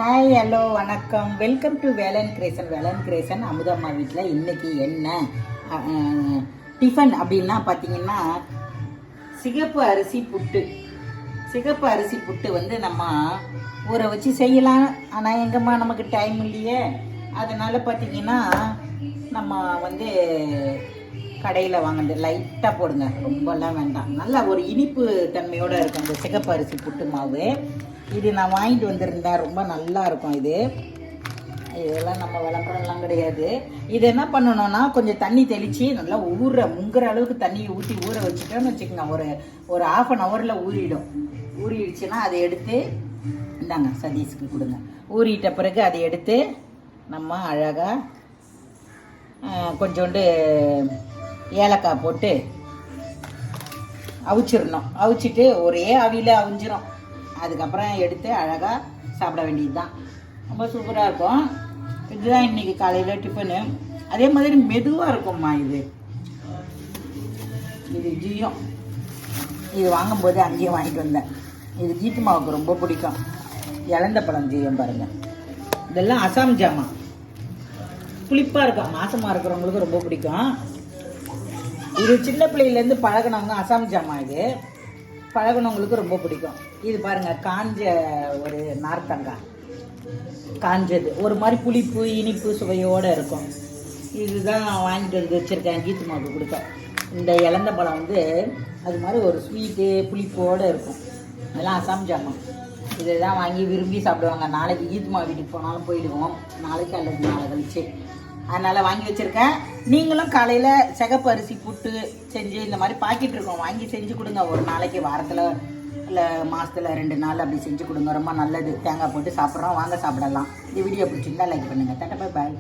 Hi hello வணக்கம், welcome to Velan Grayson அமுதம்மா வீட்டில் இன்றைக்கி என்ன டிஃபன் அப்படின்னா பார்த்தீங்கன்னா சிகப்பு அரிசி புட்டு வந்து நம்ம ஊற வச்சு செய்யலாம். ஆனால் எங்கம்மா நமக்கு டைம் இல்லையே, அதனால் பார்த்தீங்கன்னா நம்ம வந்து கடையில் வாங்கினது லைட்டாக போடுங்க, ரொம்பலாம் வேண்டாம். நல்லா ஒரு இனிப்பு தன்மையோடு இருக்கும் அந்த சிகப்பு அரிசி புட்டு மாவு. இது நான் வாங்கிட்டு வந்திருந்தேன், ரொம்ப நல்லா இருக்கும். இதெல்லாம் நம்ம விளம்பரம்லாம் கிடையாது. இது என்ன பண்ணணும்னா கொஞ்சம் தண்ணி தெளித்து நல்லா முங்குற அளவுக்கு தண்ணியை ஊற்றி ஊற வச்சுட்டோன்னு வச்சுக்கோங்க. ஒரு ½ அன் ஹவரில் ஊறிடுச்சுன்னா அதை எடுத்து இந்தாங்க சதீஷ்க்கு கொடுங்க. ஊறிட்ட பிறகு அதை எடுத்து நம்ம அழகாக கொஞ்சோண்டு ஏலக்காய் போட்டு அவிச்சிடணும். அவிச்சிட்டு ஒரே அவியில் அவிஞ்சிரும். அதுக்கப்புறம் எடுத்து அழகாக சாப்பிட வேண்டியது தான். ரொம்ப சூப்பராக இருக்கும். இதுதான் இன்றைக்கி காலையில் டிஃபனு. அதே மாதிரி மெதுவாக இருக்கும்மா. இது ஜியம். இது வாங்கும்போது அங்கேயும் வாங்கிட்டு வந்தேன். இது கீத்து மாவுக்கு ரொம்ப பிடிக்கும். இலந்த பழம் ஜியம் பாருங்கள். இதெல்லாம் அசாம் ஜாமான், புளிப்பாக இருக்கும். மாசமாக இருக்கிறவங்களுக்கு ரொம்ப பிடிக்கும். இது சின்ன பிள்ளையிலேருந்து பழகினவங்க அசாம் ஜாமான். இது பழகினவங்களுக்கு ரொம்ப பிடிக்கும். இது பாருங்கள், காஞ்ச ஒரு நார்த்தங்காய், காஞ்சது ஒரு மாதிரி புளிப்பு இனிப்பு சுவையோடு இருக்கும். இதுதான் வாங்கிட்டு வந்து வச்சுருக்கேன் கீத்து மாவுக்கு கொடுக்க. இந்த இலந்த பழம் வந்து அது மாதிரி ஒரு ஸ்வீட்டு புளிப்போடு இருக்கும். அதெல்லாம் அசாம் ஜாமான். இதை தான் வாங்கி விரும்பி சாப்பிடுவாங்க. நாளைக்கு கீத்து மாவு வீட்டுக்கு போனாலும் போயிடுவோம், நாளைக்கு அல்லது நாளை கழிச்சு. அதனால் வாங்கி வச்சுருக்கேன். நீங்களும் காலையில் சிகப்பு அரிசி புட்டு செஞ்சு இந்த மாதிரி பாக்கெட் இருக்கும், வாங்கி செஞ்சு கொடுங்க. ஒரு நாளைக்கு வாரத்தில் இல்லை மாதத்தில் 2 நாள் அப்படி செஞ்சு கொடுங்க. ரொம்ப நல்லது. தேங்காய் போட்டு சாப்பிட்றோம், வாங்க சாப்பிடலாம். இந்த வீடியோ பிடிச்சிருந்தா லைக் பண்ணுங்கள். பாய்.